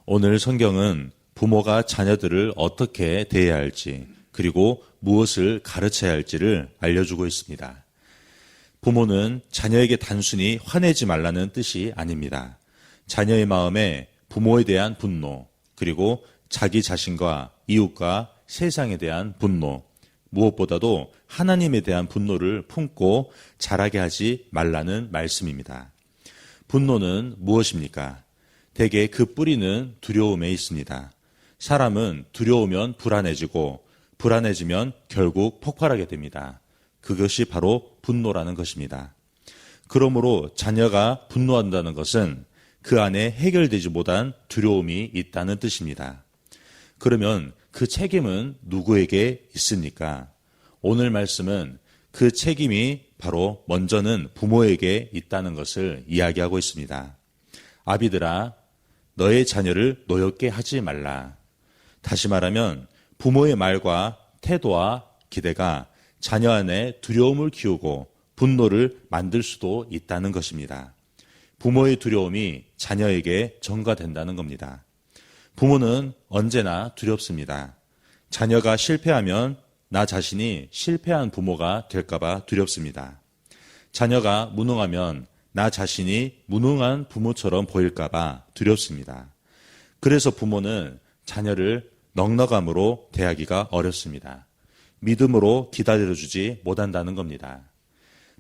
오늘 성경은 부모가 자녀들을 어떻게 대해야 할지, 그리고 무엇을 가르쳐야 할지를 알려주고 있습니다. 부모는 자녀에게 단순히 화내지 말라는 뜻이 아닙니다. 자녀의 마음에 부모에 대한 분노, 그리고 자기 자신과 이웃과 세상에 대한 분노, 무엇보다도 하나님에 대한 분노를 품고 자라게 하지 말라는 말씀입니다. 분노는 무엇입니까? 대개 그 뿌리는 두려움에 있습니다. 사람은 두려우면 불안해지고 불안해지면 결국 폭발하게 됩니다. 그것이 바로 분노라는 것입니다. 그러므로 자녀가 분노한다는 것은 그 안에 해결되지 못한 두려움이 있다는 뜻입니다. 그러면 그 책임은 누구에게 있습니까? 오늘 말씀은 그 책임이 바로 먼저는 부모에게 있다는 것을 이야기하고 있습니다. 아비들아, 너의 자녀를 노엽게 하지 말라. 다시 말하면 부모의 말과 태도와 기대가 자녀 안에 두려움을 키우고 분노를 만들 수도 있다는 것입니다. 부모의 두려움이 자녀에게 전가된다는 겁니다. 부모는 언제나 두렵습니다. 자녀가 실패하면 나 자신이 실패한 부모가 될까봐 두렵습니다. 자녀가 무능하면 나 자신이 무능한 부모처럼 보일까봐 두렵습니다. 그래서 부모는 자녀를 넉넉함으로 대하기가 어렵습니다. 믿음으로 기다려주지 못한다는 겁니다.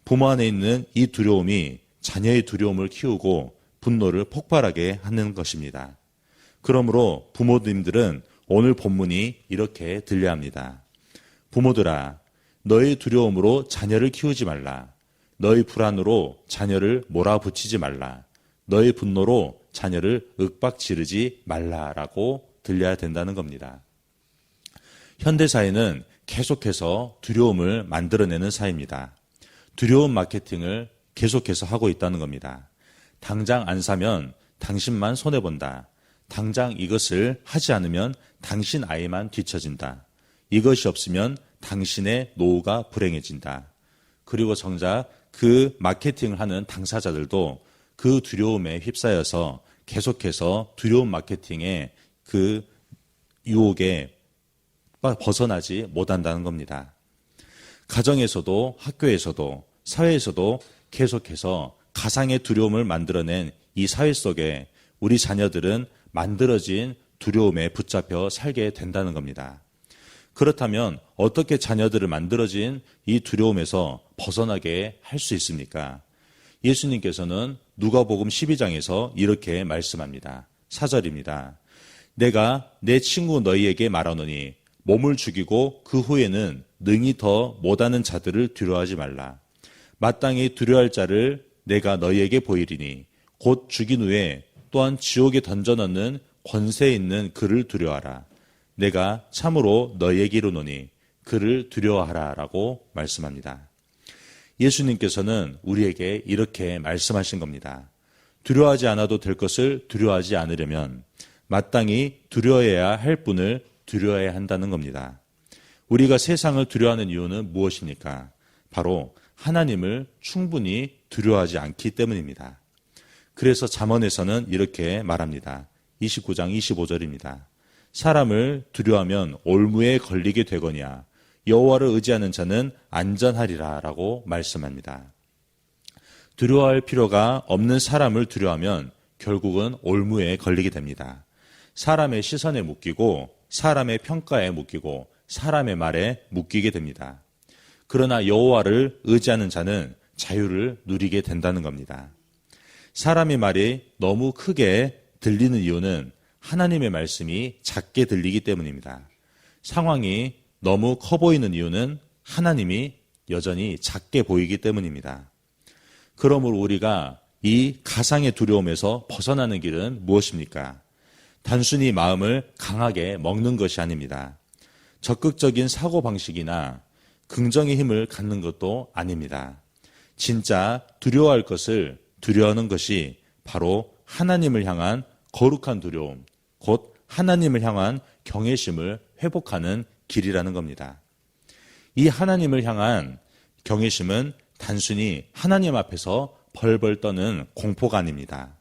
부모 안에 있는 이 두려움이 자녀의 두려움을 키우고 분노를 폭발하게 하는 것입니다. 그러므로 부모님들은 오늘 본문이 이렇게 들려야 합니다. 부모들아, 너의 두려움으로 자녀를 키우지 말라. 너의 불안으로 자녀를 몰아붙이지 말라. 너의 분노로 자녀를 윽박지르지 말라라고 들려야 된다는 겁니다. 현대사회는 계속해서 두려움을 만들어내는 사회입니다. 두려움 마케팅을 계속해서 하고 있다는 겁니다. 당장 안 사면 당신만 손해본다. 당장 이것을 하지 않으면 당신 아이만 뒤처진다. 이것이 없으면 당신의 노후가 불행해진다. 그리고 정작 그 마케팅을 하는 당사자들도 그 두려움에 휩싸여서 계속해서 두려움 마케팅의 그 유혹에 벗어나지 못한다는 겁니다. 가정에서도 학교에서도 사회에서도 계속해서 가상의 두려움을 만들어낸 이 사회 속에 우리 자녀들은 만들어진 두려움에 붙잡혀 살게 된다는 겁니다. 그렇다면 어떻게 자녀들을 만들어진 이 두려움에서 벗어나게 할 수 있습니까? 예수님께서는 누가복음 12장에서 이렇게 말씀합니다. 4절입니다. 내가 내 친구 너희에게 말하노니 몸을 죽이고 그 후에는 능히 더 못하는 자들을 두려워하지 말라. 마땅히 두려워할 자를 내가 너희에게 보이리니 곧 죽인 후에 또한 지옥에 던져넣는 권세 있는 그를 두려워하라. 내가 참으로 너희에게 이르노니 그를 두려워하라 라고 말씀합니다. 예수님께서는 우리에게 이렇게 말씀하신 겁니다. 두려워하지 않아도 될 것을 두려워하지 않으려면 마땅히 두려워해야 할 분을 두려워해야 한다는 겁니다. 우리가 세상을 두려워하는 이유는 무엇입니까? 바로 하나님을 충분히 두려워하지 않기 때문입니다. 그래서 잠언에서는 이렇게 말합니다. 29장 25절입니다. 사람을 두려워하면 올무에 걸리게 되거니와 여호와를 의지하는 자는 안전하리라 라고 말씀합니다. 두려워할 필요가 없는 사람을 두려워하면 결국은 올무에 걸리게 됩니다. 사람의 시선에 묶이고 사람의 평가에 묶이고 사람의 말에 묶이게 됩니다. 그러나 여호와를 의지하는 자는 자유를 누리게 된다는 겁니다. 사람의 말이 너무 크게 들리는 이유는 하나님의 말씀이 작게 들리기 때문입니다. 상황이 너무 커 보이는 이유는 하나님이 여전히 작게 보이기 때문입니다. 그러므로 우리가 이 가상의 두려움에서 벗어나는 길은 무엇입니까? 단순히 마음을 강하게 먹는 것이 아닙니다. 적극적인 사고방식이나 긍정의 힘을 갖는 것도 아닙니다. 진짜 두려워할 것을 두려워하는 것이 바로 하나님을 향한 거룩한 두려움, 곧 하나님을 향한 경외심을 회복하는 길이라는 겁니다. 이 하나님을 향한 경외심은 단순히 하나님 앞에서 벌벌 떠는 공포가 아닙니다.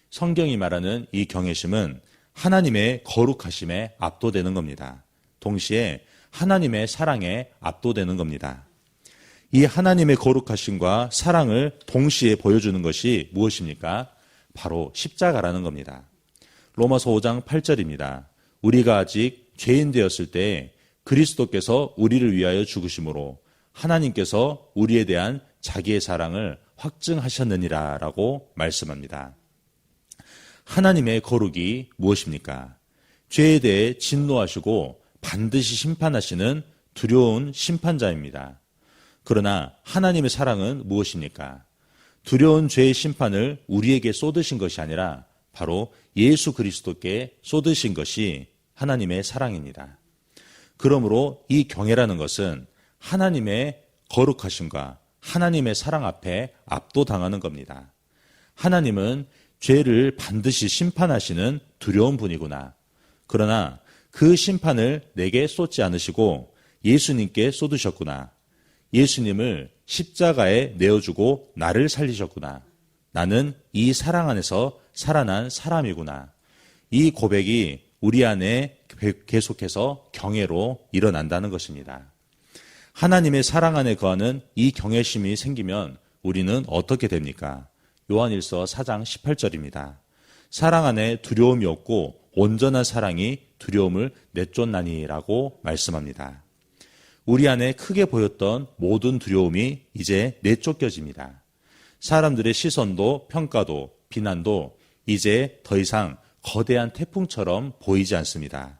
성경이 말하는 이 경외심은 하나님의 거룩하심에 압도되는 겁니다. 동시에 하나님의 사랑에 압도되는 겁니다. 이 하나님의 거룩하심과 사랑을 동시에 보여주는 것이 무엇입니까? 바로 십자가라는 겁니다. 로마서 5장 8절입니다. 우리가 아직 죄인 되었을 때 그리스도께서 우리를 위하여 죽으심으로 하나님께서 우리에 대한 자기의 사랑을 확증하셨느니라 라고 말씀합니다. 하나님의 거룩이 무엇입니까? 죄에 대해 진노하시고 반드시 심판하시는 두려운 심판자입니다. 그러나 하나님의 사랑은 무엇입니까? 두려운 죄의 심판을 우리에게 쏟으신 것이 아니라 바로 예수 그리스도께 쏟으신 것이 하나님의 사랑입니다. 그러므로 이 경애라는 것은 하나님의 거룩하심과 하나님의 사랑 앞에 압도당하는 겁니다. 하나님은 죄를 반드시 심판하시는 두려운 분이구나. 그러나 그 심판을 내게 쏟지 않으시고 예수님께 쏟으셨구나. 예수님을 십자가에 내어주고 나를 살리셨구나. 나는 이 사랑 안에서 살아난 사람이구나. 이 고백이 우리 안에 계속해서 경애로 일어난다는 것입니다. 하나님의 사랑 안에 거하는 이 경외심이 생기면 우리는 어떻게 됩니까? 요한일서 4장 18절입니다. 사랑 안에 두려움이 없고 온전한 사랑이 두려움을 내쫓나니라고 말씀합니다. 우리 안에 크게 보였던 모든 두려움이 이제 내쫓겨집니다. 사람들의 시선도 평가도 비난도 이제 더 이상 거대한 태풍처럼 보이지 않습니다.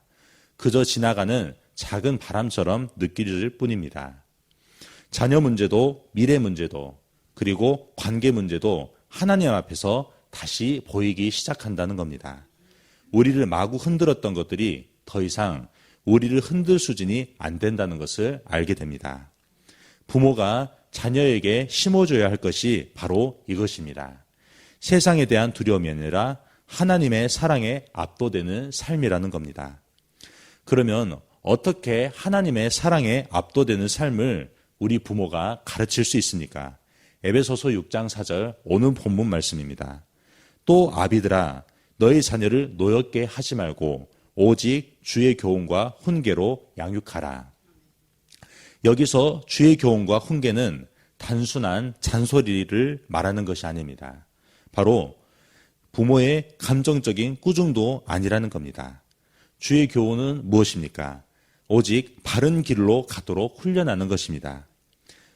그저 지나가는 작은 바람처럼 느껴질 뿐입니다. 자녀 문제도 미래 문제도 그리고 관계 문제도 하나님 앞에서 다시 보이기 시작한다는 겁니다. 우리를 마구 흔들었던 것들이 더 이상 우리를 흔들 수준이 안 된다는 것을 알게 됩니다. 부모가 자녀에게 심어줘야 할 것이 바로 이것입니다. 세상에 대한 두려움이 아니라 하나님의 사랑에 압도되는 삶이라는 겁니다. 그러면 어떻게 하나님의 사랑에 압도되는 삶을 우리 부모가 가르칠 수 있습니까? 에베소서 6장 4절 오늘 본문 말씀입니다. 또 아비들아 너희 자녀를 노엽게 하지 말고 오직 주의 교훈과 훈계로 양육하라. 여기서 주의 교훈과 훈계는 단순한 잔소리를 말하는 것이 아닙니다. 바로 부모의 감정적인 꾸중도 아니라는 겁니다. 주의 교훈은 무엇입니까? 오직 바른 길로 가도록 훈련하는 것입니다.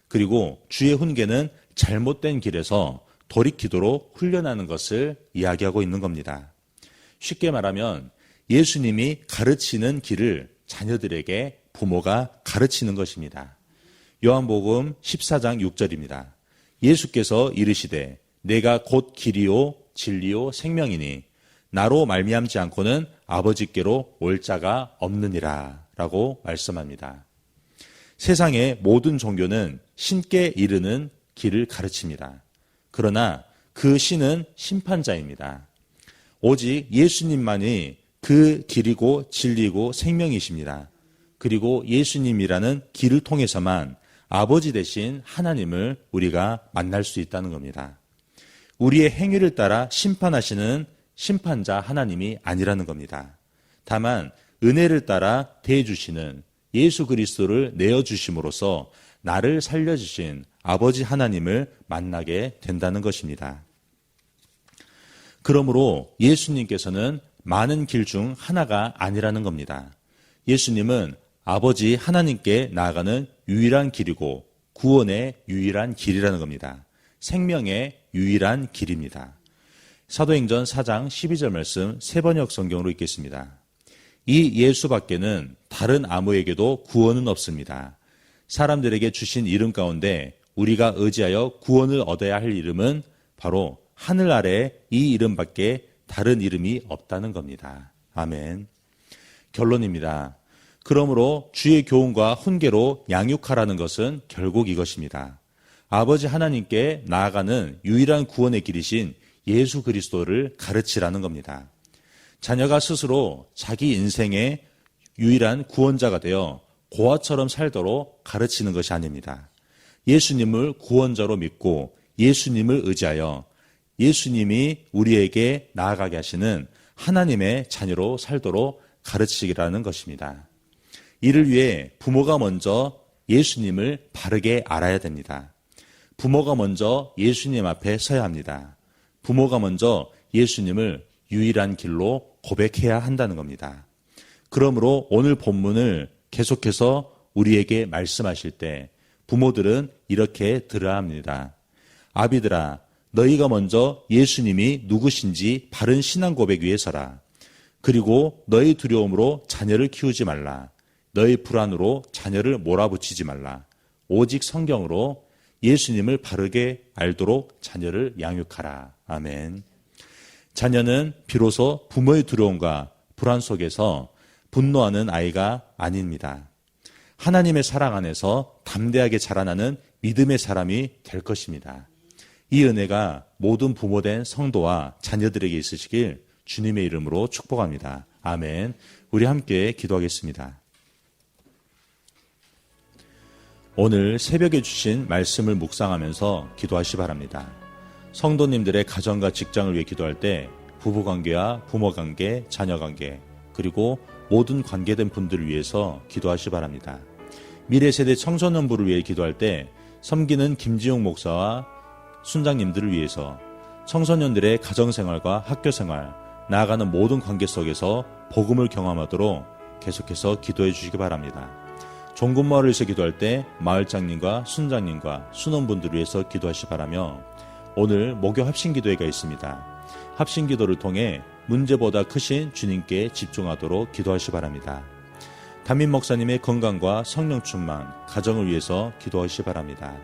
그리고 주의 훈계는 잘못된 길에서 돌이키도록 훈련하는 것을 이야기하고 있는 겁니다. 쉽게 말하면 예수님이 가르치는 길을 자녀들에게 부모가 가르치는 것입니다. 요한복음 14장 6절입니다. 예수께서 이르시되 내가 곧 길이요 진리요 생명이니 나로 말미암지 않고는 아버지께로 올 자가 없느니라 라고 말씀합니다. 세상의 모든 종교는 신께 이르는 길을 가르칩니다. 그러나 그 신은 심판자입니다. 오직 예수님만이 그 길이고 진리고 생명이십니다. 그리고 예수님이라는 길을 통해서만 아버지 되신 하나님을 우리가 만날 수 있다는 겁니다. 우리의 행위를 따라 심판하시는 심판자 하나님이 아니라는 겁니다. 다만 은혜를 따라 대해주시는 예수 그리스도를 내어주심으로써 나를 살려주신 아버지 하나님을 만나게 된다는 것입니다. 그러므로 예수님께서는 많은 길 중 하나가 아니라는 겁니다. 예수님은 아버지 하나님께 나아가는 유일한 길이고 구원의 유일한 길이라는 겁니다. 생명의 유일한 길입니다. 사도행전 4장 12절 말씀 세번역 성경으로 읽겠습니다. 이 예수밖에는 다른 아무에게도 구원은 없습니다. 사람들에게 주신 이름 가운데 우리가 의지하여 구원을 얻어야 할 이름은 바로 하늘 아래 이 이름밖에 다른 이름이 없다는 겁니다. 아멘. 결론입니다. 그러므로 주의 교훈과 훈계로 양육하라는 것은 결국 이것입니다. 아버지 하나님께 나아가는 유일한 구원의 길이신 예수 그리스도를 가르치라는 겁니다. 자녀가 스스로 자기 인생의 유일한 구원자가 되어 고아처럼 살도록 가르치는 것이 아닙니다. 예수님을 구원자로 믿고 예수님을 의지하여 예수님이 우리에게 나아가게 하시는 하나님의 자녀로 살도록 가르치기라는 것입니다. 이를 위해 부모가 먼저 예수님을 바르게 알아야 됩니다. 부모가 먼저 예수님 앞에 서야 합니다. 부모가 먼저 예수님을 유일한 길로 고백해야 한다는 겁니다. 그러므로 오늘 본문을 계속해서 우리에게 말씀하실 때 부모들은 이렇게 들어야 합니다. 아비들아, 너희가 먼저 예수님이 누구신지 바른 신앙 고백 위에 서라. 그리고 너희 두려움으로 자녀를 키우지 말라. 너희 불안으로 자녀를 몰아붙이지 말라. 오직 성경으로 예수님을 바르게 알도록 자녀를 양육하라. 아멘. 자녀는 비로소 부모의 두려움과 불안 속에서 분노하는 아이가 아닙니다. 하나님의 사랑 안에서 담대하게 자라나는 믿음의 사람이 될 것입니다. 이 은혜가 모든 부모된 성도와 자녀들에게 있으시길 주님의 이름으로 축복합니다. 아멘. 우리 함께 기도하겠습니다. 오늘 새벽에 주신 말씀을 묵상하면서 기도하시 바랍니다. 성도님들의 가정과 직장을 위해 기도할 때 부부관계와 부모관계, 자녀관계, 그리고 모든 관계된 분들을 위해서 기도하시 바랍니다. 미래세대 청소년부를 위해 기도할 때 섬기는 김지용 목사와 순장님들을 위해서 청소년들의 가정생활과 학교생활, 나아가는 모든 관계 속에서 복음을 경험하도록 계속해서 기도해 주시기 바랍니다. 종군마을을 위해서 기도할 때 마을장님과 순장님과 순원분들을 위해서 기도하시 바라며 오늘 목요 합심기도회가 있습니다. 합심기도를 통해 문제보다 크신 주님께 집중하도록 기도하시 바랍니다. 담임 목사님의 건강과 성령 충만, 가정을 위해서 기도하시 바랍니다.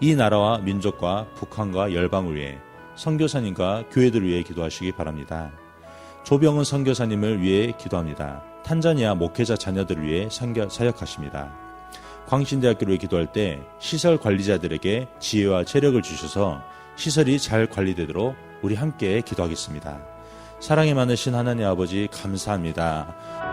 이 나라와 민족과 북한과 열방을 위해 선교사님과 교회들을 위해 기도하시기 바랍니다. 조병은 선교사님을 위해 기도합니다. 탄자니아 목회자 자녀들을 위해 사역하십니다. 광신대학교를 위해 기도할 때 시설 관리자들에게 지혜와 체력을 주셔서 시설이 잘 관리되도록 우리 함께 기도하겠습니다. 사랑이 많으신 하나님 아버지 감사합니다.